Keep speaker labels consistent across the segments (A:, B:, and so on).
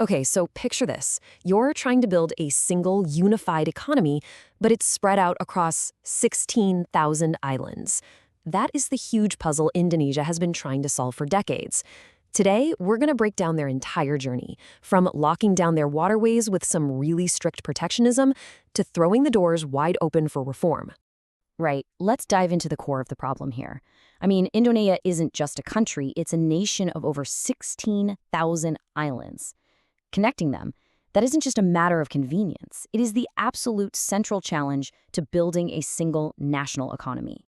A: Okay, so picture this. You're trying to build a single unified economy, but it's spread out across 16,000 islands. That is the huge puzzle Indonesia has been trying to solve for decades. Today, we're going to break down their entire journey, from locking down their waterways with some really strict protectionism to throwing the doors wide open for reform.
B: Right. Let's dive into the core of the problem here. I mean, Indonesia isn't just a country, it's a nation of over 16,000 islands. Connecting them, that isn't just a matter of convenience. It is the absolute central challenge to building a single national economy.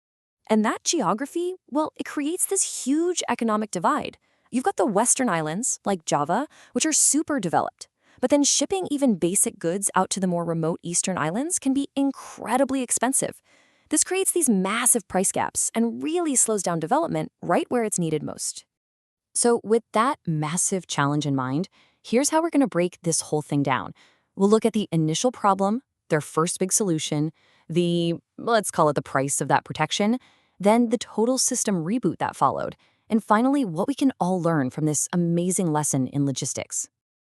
A: And that geography, well, it creates this huge economic divide. You've got the Western islands, like Java, which are super developed. But then shipping even basic goods out to the more remote Eastern islands can be incredibly expensive. This creates these massive price gaps and really slows down development right where it's needed most.
B: So with that massive challenge in mind, here's how we're going to break this whole thing down. We'll look at the initial problem, their first big solution, let's call it the price of that protection, then the total system reboot that followed, and finally, what we can all learn from this amazing lesson in logistics.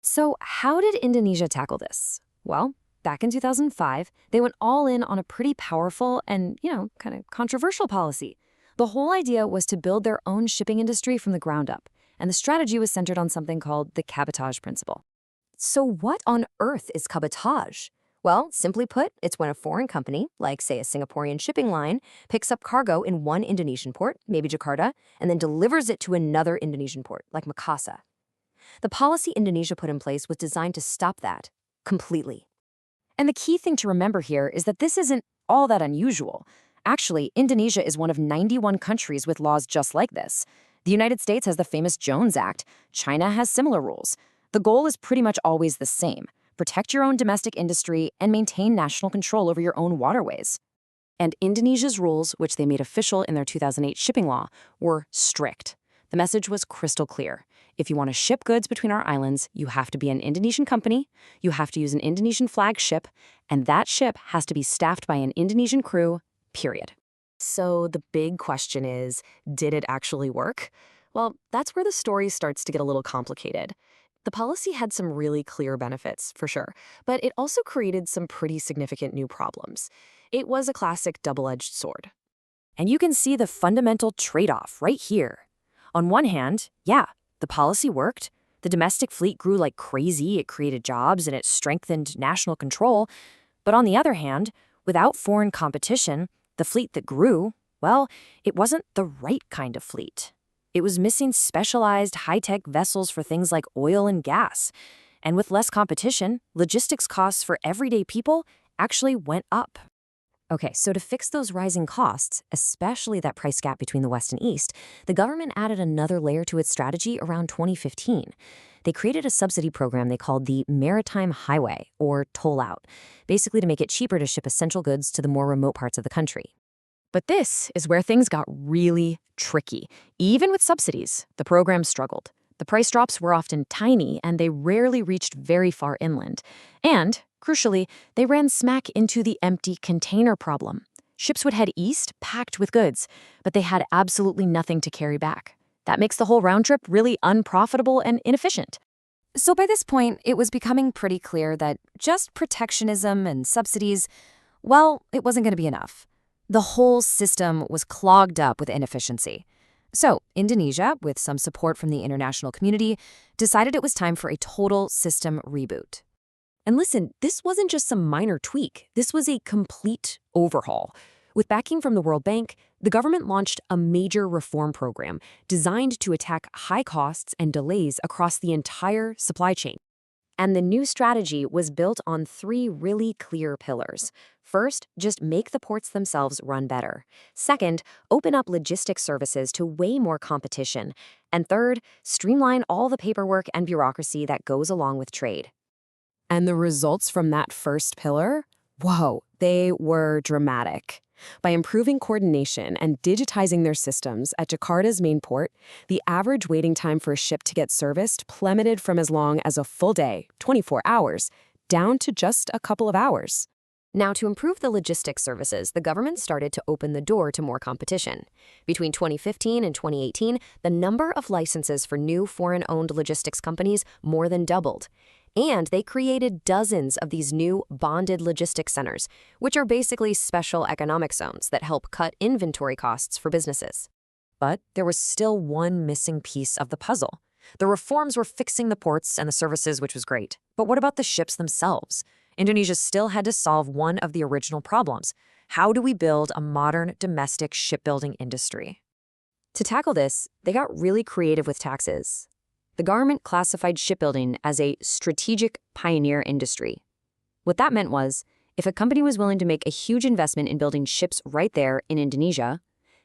A: So how did Indonesia tackle this? Well, back in 2005, they went all in on a pretty powerful and, kind of controversial policy. The whole idea was to build their own shipping industry from the ground up, and the strategy was centered on something called the cabotage principle. So what on earth is cabotage? Well, simply put, it's when a foreign company, like say a Singaporean shipping line, picks up cargo in one Indonesian port, maybe Jakarta, and then delivers it to another Indonesian port, like Makassar. The policy Indonesia put in place was designed to stop that completely. And the key thing to remember here is that this isn't all that unusual. Actually, Indonesia is one of 91 countries with laws just like this. The United States has the famous Jones Act. China has similar rules. The goal is pretty much always the same: protect your own domestic industry and maintain national control over your own waterways. And Indonesia's rules, which they made official in their 2008 shipping law, were strict. The message was crystal clear. If you want to ship goods between our islands, you have to be an Indonesian company, you have to use an Indonesian flag ship, and that ship has to be staffed by an Indonesian crew, period. So the big question is, did it actually work? Well, that's where the story starts to get a little complicated. The policy had some really clear benefits, for sure, but it also created some pretty significant new problems. It was a classic double-edged sword. And you can see the fundamental trade-off right here. On one hand, yeah, the policy worked. The domestic fleet grew like crazy, it created jobs, and it strengthened national control. But on the other hand, without foreign competition, the fleet that grew, well, it wasn't the right kind of fleet. It was missing specialized high-tech vessels for things like oil and gas. And with less competition, logistics costs for everyday people actually went up. Okay, so to fix those rising costs, especially that price gap between the West and East, the government added another layer to its strategy around 2015. They created a subsidy program they called the Maritime Highway, or toll out, basically to make it cheaper to ship essential goods to the more remote parts of the country. But this is where things got really tricky. Even with subsidies, the program struggled. The price drops were often tiny, and they rarely reached very far inland. And, crucially, they ran smack into the empty container problem. Ships would head east, packed with goods, but they had absolutely nothing to carry back. That makes the whole round trip really unprofitable and inefficient. So by this point, it was becoming pretty clear that just protectionism and subsidies, well, it wasn't going to be enough. The whole system was clogged up with inefficiency. So Indonesia, with some support from the international community, decided it was time for a total system reboot. And listen, this wasn't just some minor tweak. This was a complete overhaul. With backing from the World Bank, the government launched a major reform program designed to attack high costs and delays across the entire supply chain. And the new strategy was built on three really clear pillars. First, just make the ports themselves run better. Second, open up logistics services to way more competition. And third, streamline all the paperwork and bureaucracy that goes along with trade. And the results from that first pillar? Whoa, they were dramatic. By improving coordination and digitizing their systems at Jakarta's main port, the average waiting time for a ship to get serviced plummeted from as long as a full day, 24 hours, down to just a couple of hours. Now, to improve the logistics services, the government started to open the door to more competition. Between 2015 and 2018, the number of licenses for new foreign-owned logistics companies more than doubled. And they created dozens of these new bonded logistics centers, which are basically special economic zones that help cut inventory costs for businesses.
B: But there was still one missing piece of the puzzle. The reforms were fixing the ports and the services, which was great. But what about the ships themselves? Indonesia still had to solve one of the original problems. How do we build a modern domestic shipbuilding industry?
A: To tackle this, they got really creative with taxes. The government classified shipbuilding as a strategic pioneer industry. What that meant was, if a company was willing to make a huge investment in building ships right there in Indonesia,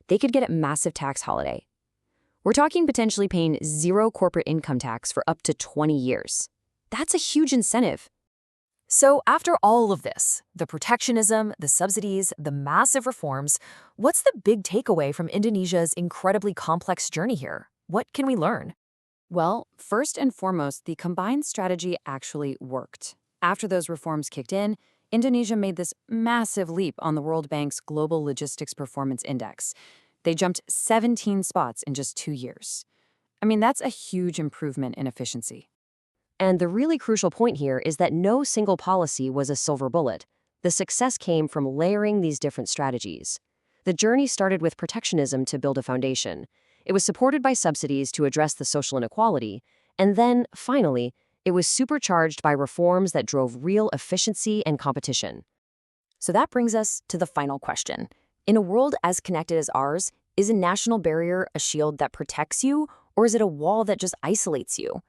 A: they could get a massive tax holiday. We're talking potentially paying zero corporate income tax for up to 20 years. That's a huge incentive.
B: So after all of this, the protectionism, the subsidies, the massive reforms, what's the big takeaway from Indonesia's incredibly complex journey here? What can we learn? Well, first and foremost, the combined strategy actually worked. After those reforms kicked in, Indonesia made this massive leap on the World Bank's Global Logistics Performance Index. They jumped 17 spots in just 2 years. I mean, that's a huge improvement in efficiency.
A: And the really crucial point here is that no single policy was a silver bullet. The success came from layering these different strategies. The journey started with protectionism to build a foundation. It was supported by subsidies to address the social inequality. And then, finally, it was supercharged by reforms that drove real efficiency and competition. So that brings us to the final question. In a world as connected as ours, is a national barrier a shield that protects you, or is it a wall that just isolates you?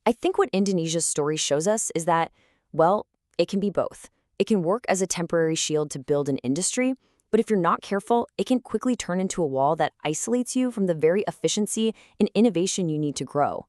A: I think what Indonesia's story shows us is that, well, it can be both. It can work as a temporary shield to build an industry, but if you're not careful, it can quickly turn into a wall that isolates you from the very efficiency and innovation you need to grow.